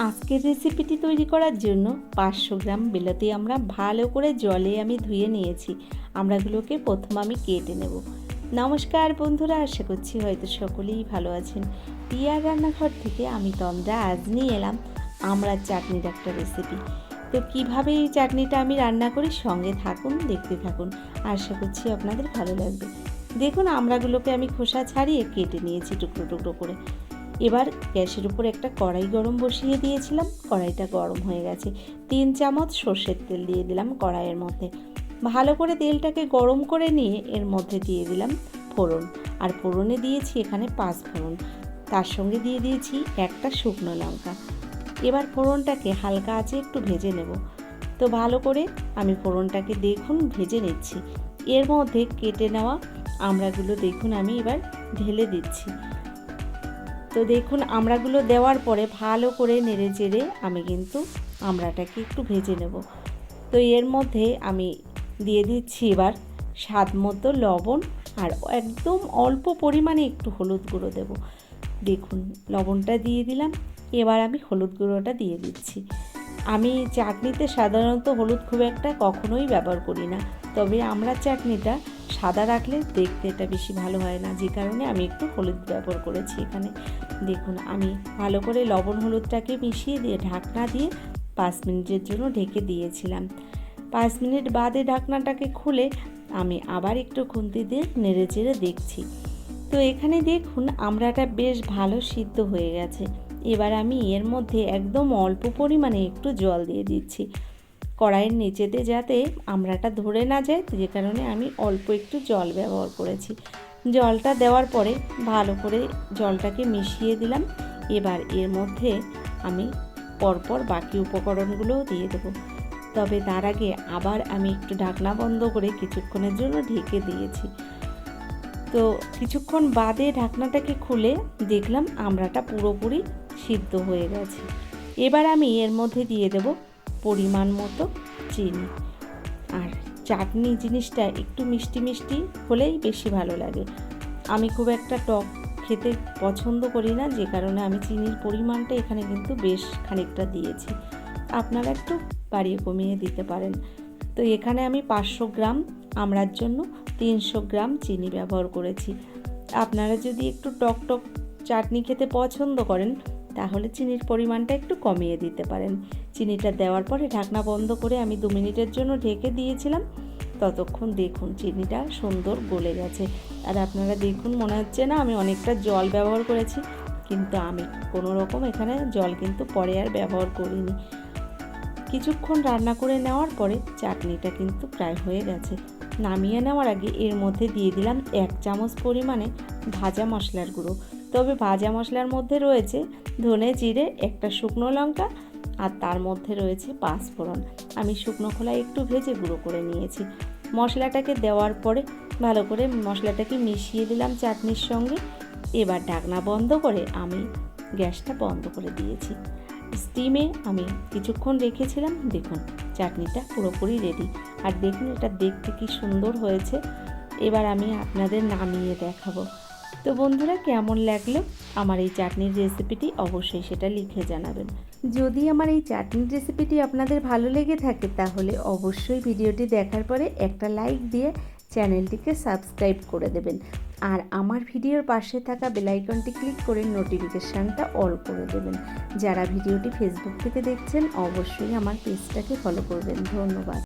আজকের রেসিপিটি তৈরি করার জন্য 500 গ্রাম বিলাতি আমরা ভালো করে জলে আমি ধুয়ে নিয়েছি। আমড়াগুলোকে প্রথম আমি কেটে নেব। নমস্কার বন্ধুরা, আশা করছি হয়তো সকলেই ভালো আছেন। পিয়ার রান্নাঘর থেকে আমি তন্দ্রা আজ নিয়ে এলাম আমড়ার চাটনির একটা রেসিপি। তো কিভাবে এই চাটনিটা আমি রান্না করি সঙ্গে থাকুন, দেখতে থাকুন, আশা করছি আপনাদের ভালো লাগবে। দেখুন আমড়াগুলোকে আমি খোসা ছাড়িয়ে কেটে নিয়েছি টুকরো টুকরো করে। এবার গ্যাসের উপর একটা কড়াই গরম বসিয়ে দিয়েছিলাম। কড়াইটা গরম হয়ে গেছে। 3 চামচ সর্ষের তেল দিয়ে দিলাম কড়াইয়ের মধ্যে। ভালো করে তেলটাকে গরম করে নিয়ে এর মধ্যে দিয়ে দিলাম ফোড়ন। আর ফোড়নে দিয়েছি এখানে 5 ফোড়ন, তার সঙ্গে দিয়ে দিয়েছি একটা শুকনো লঙ্কা। এবার ফোড়নটাকে হালকা আঁচে একটু ভেজে নেব। তো ভালো করে আমি ফোড়নটাকে দেখুন ভেজে নিচ্ছি। এর মধ্যে কেটে নেওয়া আমড়াগুলো দেখুন আমি এবার ঢেলে দিচ্ছি। তো দেখুন আমড়াগুলো দেওয়ার পরে ভালো করে নেড়ে চেড়ে আমি কিন্তু আমড়াটাকে একটু ভেজে নেব। তো এর মধ্যে আমি দিয়ে দিচ্ছি এবার স্বাদ মতো লবণ আর একদম অল্প পরিমাণে একটু হলুদ গুঁড়ো দেব। দেখুন লবণটা দিয়ে দিলাম। এবার আমি হলুদ গুঁড়োটা দিয়ে দিচ্ছি। আমি চাটনিতে সাধারণত হলুদ খুব একটা কখনোই ব্যবহার করি না, তবে আমড়ার চাটনিটা সাদা রাখলে দেখতে এটা বেশি ভালো হয় না, যে কারণে আমি একটু হলুদ ব্যবহার করেছি এখানে। দেখুন আমি ভালো করে লবণ হলুদটাকে মিশিয়ে দিয়ে ঢাকনা দিয়ে 5 মিনিটের জন্য ঢেকে দিয়েছিলাম। 5 মিনিট বাদে ঢাকনাটাকে খুলে আমি আবার একটু খুন্তি দিয়ে নেড়ে চেড়ে দেখছি। তো এখানে দেখুন আমড়াটা বেশ ভালো সিদ্ধ হয়ে গেছে। এবার আমি এর মধ্যে একদম অল্প পরিমাণে একটু জল দিয়ে দিচ্ছি, কড়াইয়ের নিচেতে যাতে আমড়াটা ধরে না যায়, যে কারণে আমি অল্প একটু জল ব্যবহার করেছি। জলটা দেওয়ার পরে ভালো করে জলটাকে মিশিয়ে দিলাম। এবার এর মধ্যে আমি পরপর বাকি উপকরণগুলোও দিয়ে দেবো, তবে তার আগে আবার আমি একটু ঢাকনা বন্ধ করে কিছুক্ষণের জন্য ঢেকে দিয়েছি। তো কিছুক্ষণ বাদে ঢাকনাটাকে খুলে দেখলাম আমড়াটা পুরোপুরি সিদ্ধ হয়ে গেছে। এবার আমি এর মধ্যে দিয়ে দেব পরিমাণ মতো চিনি। আর চাটনি জিনিসটা একটু মিষ্টি মিষ্টি হলেই বেশি ভালো লাগে। আমি খুব একটা টক খেতে পছন্দ করি না, যে কারণে আমি চিনির পরিমাণটা এখানে কিন্তু বেশ খানিকটা দিয়েছি। আপনারা একটু বাড়িয়ে কমিয়ে দিতে পারেন। তো এখানে আমি 500 গ্রাম আমড়ার জন্য 300 গ্রাম চিনি ব্যবহার করেছি। আপনারা যদি একটু টক টক চাটনি খেতে পছন্দ করেন তাহলে চিনির পরিমাণটা একটু কমিয়ে দিতে পারেন। চিনিটা দেওয়ার পরে ঢাকনা বন্ধ করে আমি 2 মিনিটের জন্য ঢেকে দিয়েছিলাম। ততক্ষণ দেখুন চিনিটা সুন্দর গলে গেছে। আর আপনারা দেখুন মনে হচ্ছে না আমি অনেকটা জল ব্যবহার করেছি, কিন্তু আমি কোনো রকম এখানে জল কিন্তু পরে আর ব্যবহার করিনি। কিছুক্ষণ রান্না করে নেওয়ার পরে চাটনিটা কিন্তু প্রায় হয়ে গেছে। নামিয়ে নেওয়ার আগে এর মধ্যে দিয়ে দিলাম 1 চামচ পরিমাণে ভাজা মশলার গুঁড়ো। তবে ভাজা মশলার মধ্যে রয়েছে ধনে জিরে, একটা শুকনো লঙ্কা, আর তার মধ্যে রয়েছে 5 ফোড়ন। আমি শুকনো খোলায় একটু ভেজে গুঁড়ো করে নিয়েছি। মশলাটাকে দেওয়ার পরে ভালো করে মশলাটাকে মিশিয়ে দিলাম চাটনির সঙ্গে। এবার ঢাকনা বন্ধ করে আমি গ্যাসটা বন্ধ করে দিয়েছি। স্টিমে আমি কিছুক্ষণ রেখেছিলাম। দেখুন চাটনিটা পুরোপুরি রেডি। আর দেখুন এটা দেখতে কি সুন্দর হয়েছে। এবার আমি আপনাদের নামিয়ে দেখাবো। তো বন্ধুরা, কেমন লাগলো আমার এই চাটনির রেসিপিটি অবশ্যই সেটা লিখে জানাবেন। যদি আমার এই চাটনির রেসিপিটি আপনাদের ভালো লেগে থাকে তাহলে অবশ্যই ভিডিওটি দেখার পরে একটা লাইক দিয়ে চ্যানেলটিকে সাবস্ক্রাইব করে দেবেন। আর আমার ভিডিওর পাশে থাকা বেল আইকনটি ক্লিক করে নোটিফিকেশানটা অল করে দেবেন। যারা ভিডিওটি ফেসবুক থেকে দেখছেন অবশ্যই আমার পেজটাকে ফলো করবেন। ধন্যবাদ।